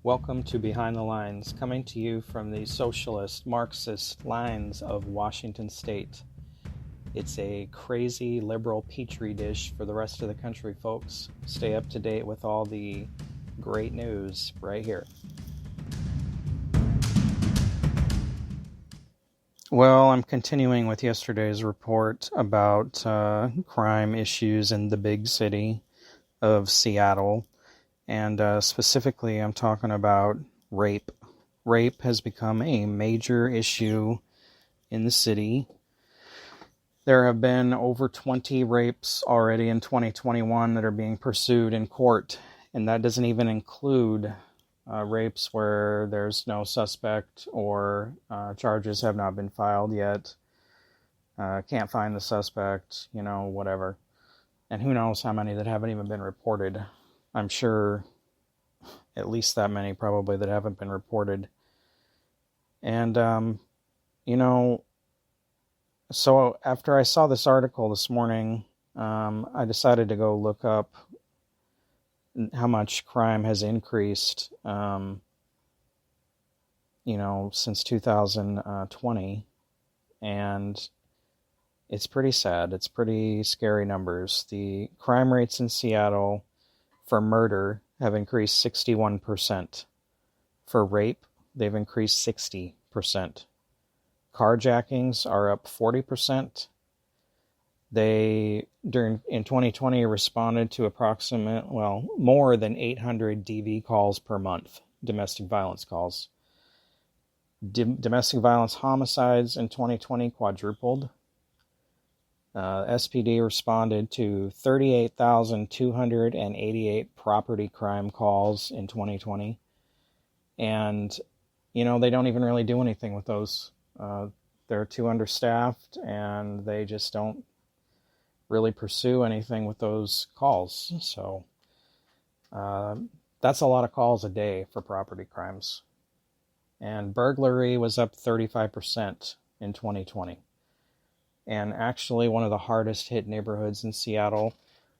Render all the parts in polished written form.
Welcome to Behind the Lines, coming to you from the socialist, Marxist lines of Washington State. It's a crazy liberal petri dish for the rest of the country, folks. Stay up to date with all the great news right here. Well, I'm continuing with yesterday's report about crime issues in the big city of Seattle. And specifically, I'm talking about rape. Rape has become a major issue in the city. There have been over 20 rapes already in 2021 that are being pursued in court. And that doesn't even include rapes where there's no suspect or charges have not been filed yet. Can't find the suspect, whatever. And who knows how many that haven't even been reported. I'm sure at least that many probably that haven't been reported. And, so after I saw this article this morning, I decided to go look up how much crime has increased, since 2020. And it's pretty sad. It's pretty scary numbers. The crime rates in Seattle for murder have increased 61%. For rape, they've increased 60%. Carjackings are up 40%. They, in 2020, responded to more than 800 DV calls per month, domestic violence calls. Domestic violence homicides in 2020 quadrupled. SPD responded to 38,288 property crime calls in 2020. And, they don't even really do anything with those. They're too understaffed and they just don't really pursue anything with those calls. So that's a lot of calls a day for property crimes. And burglary was up 35% in 2020. And actually, one of the hardest hit neighborhoods in Seattle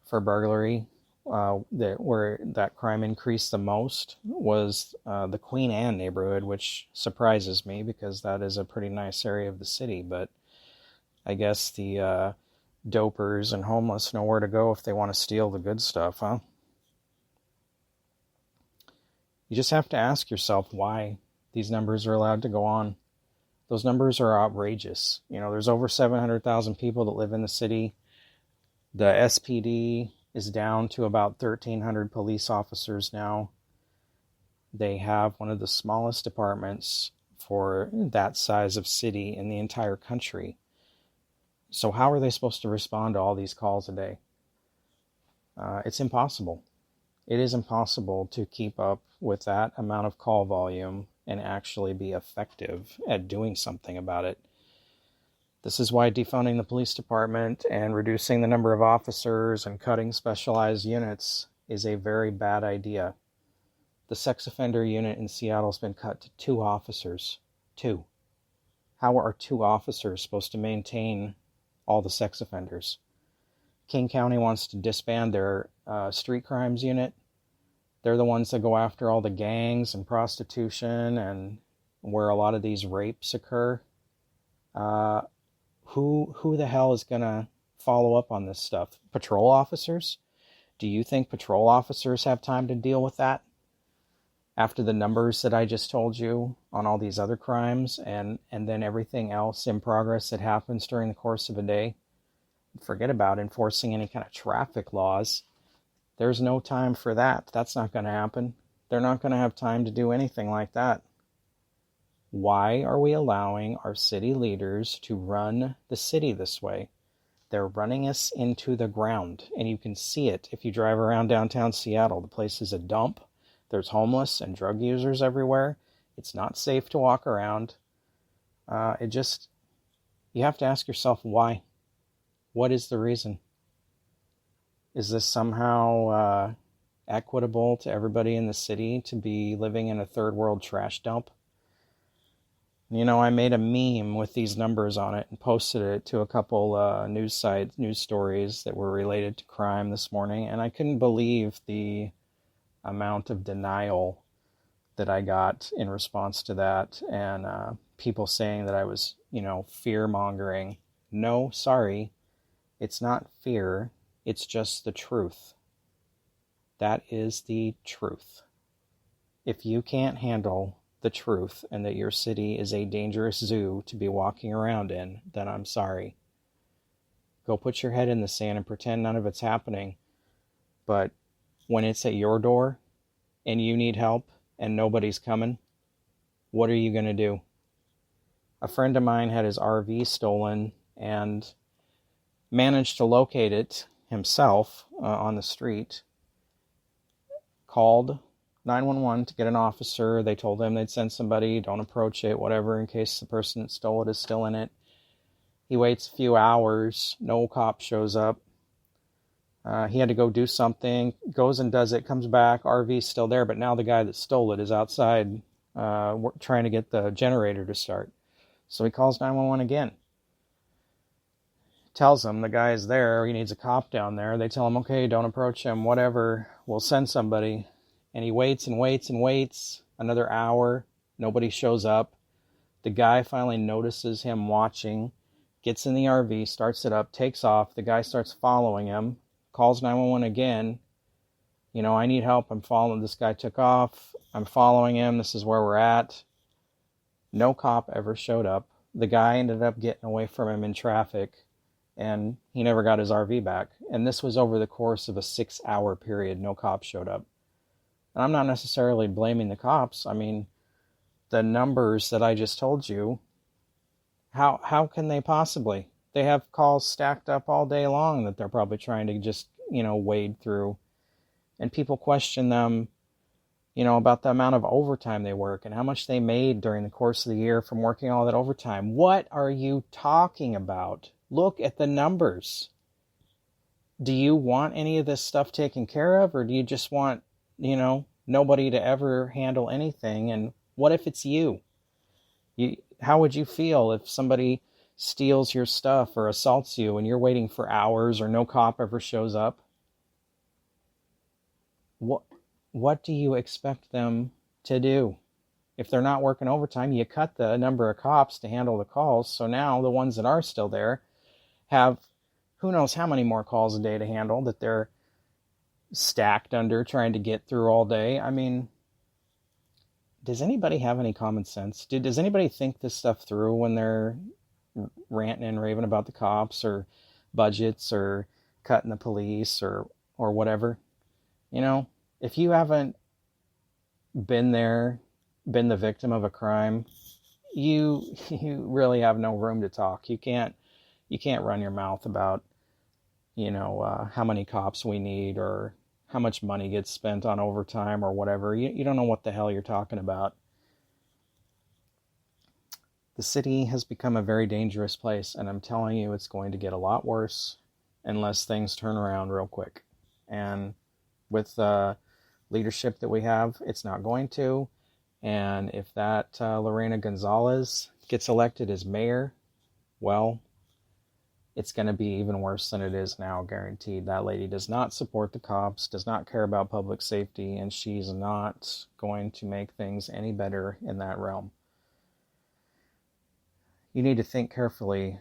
for burglary, where that crime increased the most, was the Queen Anne neighborhood, which surprises me because that is a pretty nice area of the city. But I guess the dopers and homeless know where to go if they want to steal the good stuff, huh? You just have to ask yourself why these numbers are allowed to go on. Those numbers are outrageous. There's over 700,000 people that live in the city. The SPD is down to about 1,300 police officers now. They have one of the smallest departments for that size of city in the entire country. So how are they supposed to respond to all these calls a day? It's impossible. It is impossible to keep up with that amount of call volume and actually be effective at doing something about it. This is why defunding the police department and reducing the number of officers and cutting specialized units is a very bad idea. The sex offender unit in Seattle has been cut to 2 officers. 2. How are 2 officers supposed to maintain all the sex offenders? King County wants to disband their street crimes unit. They're the ones that go after all the gangs and prostitution and where a lot of these rapes occur. Who the hell is going to follow up on this stuff? Patrol officers? Do you think patrol officers have time to deal with that? After the numbers that I just told you on all these other crimes and then everything else in progress that happens during the course of a day? Forget about enforcing any kind of traffic laws. There's no time for that. That's not going to happen. They're not going to have time to do anything like that. Why are we allowing our city leaders to run the city this way? They're running us into the ground, and you can see it if you drive around downtown Seattle. The place is a dump. There's homeless and drug users everywhere. It's not safe to walk around. You have to ask yourself why. What is the reason? Is this somehow equitable to everybody in the city to be living in a third world trash dump? I made a meme with these numbers on it and posted it to a couple news stories that were related to crime this morning, and I couldn't believe the amount of denial that I got in response to that, and people saying that I was, fear mongering. No, sorry, it's not fear, it's just the truth. That is the truth. If you can't handle the truth and that your city is a dangerous zoo to be walking around in, then I'm sorry. Go put your head in the sand and pretend none of it's happening. But when it's at your door and you need help and nobody's coming, what are you going to do? A friend of mine had his RV stolen and managed to locate it himself on the street. Called 911 to get an officer. They told him they'd send somebody, don't approach it, whatever, in case the person that stole it is still in it. He waits a few hours, no cop shows up. He had to go do something, goes and does it, comes back, RV's still there, but now the guy that stole it is outside trying to get the generator to start. So he calls 911 again. Tells him the guy is there, he needs a cop down there. They tell him, okay, don't approach him, whatever, we'll send somebody. And he waits and waits and waits, another hour, nobody shows up. The guy finally notices him watching, gets in the RV, starts it up, takes off. The guy starts following him, calls 911 again. I need help, I'm following, this guy took off, I'm following him, this is where we're at. No cop ever showed up. The guy ended up getting away from him in traffic, and he never got his RV back. And this was over the course of a 6-hour period, no cop showed up. And I'm not necessarily blaming the cops. I mean, the numbers that I just told you, how can they possibly? They have calls stacked up all day long that they're probably trying to just, wade through. And people question them, about the amount of overtime they work and how much they made during the course of the year from working all that overtime. What are you talking about? Look at the numbers. Do you want any of this stuff taken care of, or do you just want, nobody to ever handle anything? And what if it's you? How would you feel if somebody steals your stuff or assaults you and you're waiting for hours or no cop ever shows up? What do you expect them to do? If they're not working overtime, you cut the number of cops to handle the calls. So now the ones that are still there have who knows how many more calls a day to handle that they're stacked under trying to get through all day. I mean, does anybody have any common sense? Does anybody think this stuff through when they're ranting and raving about the cops or budgets or cutting the police or whatever? If you haven't been there, been the victim of a crime, you really have no room to talk. You can't run your mouth about, how many cops we need or how much money gets spent on overtime or whatever. You don't know what the hell you're talking about. The city has become a very dangerous place, and I'm telling you, it's going to get a lot worse unless things turn around real quick. And with leadership that we have, it's not going to. And if that Lorena Gonzalez gets elected as mayor, well, it's going to be even worse than it is now, guaranteed. That lady does not support the cops, does not care about public safety, and she's not going to make things any better in that realm. You need to think carefully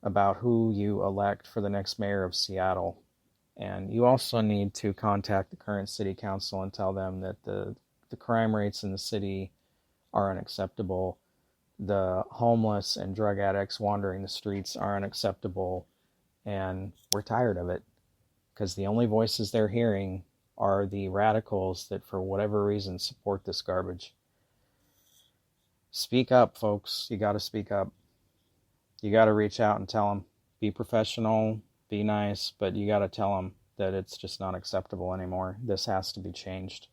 about who you elect for the next mayor of Seattle. And you also need to contact the current city council and tell them that the crime rates in the city are unacceptable. The homeless and drug addicts wandering the streets are unacceptable. And we're tired of it, because the only voices they're hearing are the radicals that, for whatever reason, support this garbage. Speak up, folks. You got to speak up. You got to reach out and tell them. Be professional, be nice, but you got to tell them that it's just not acceptable anymore. This has to be changed.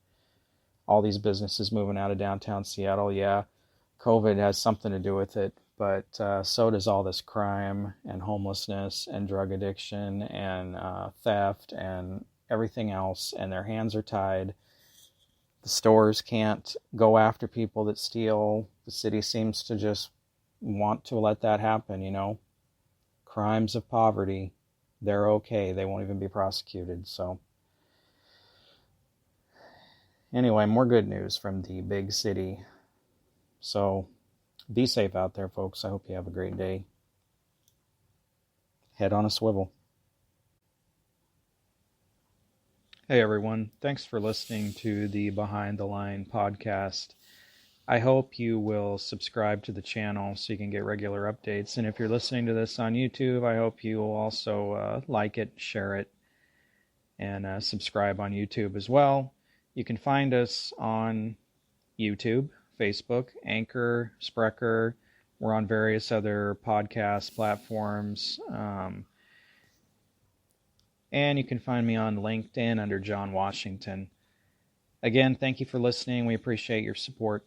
All these businesses moving out of downtown Seattle, yeah, COVID has something to do with it, but so does all this crime and homelessness and drug addiction and theft and everything else, and their hands are tied. The stores can't go after people that steal. The city seems to just want to let that happen, Crimes of poverty, they're okay. They won't even be prosecuted. So Anyway, more good news from the big city. So be safe out there, folks. I hope you have a great day. Head on a swivel. Hey everyone, thanks for listening to the Behind the Line podcast. I hope you will subscribe to the channel so you can get regular updates. And if you're listening to this on YouTube, I hope you will also like it, share it, and subscribe on YouTube as well. You can find us on YouTube, Facebook, Anchor, Spreaker. We're on various other podcast platforms. And you can find me on LinkedIn under John Washington. Again, thank you for listening. We appreciate your support.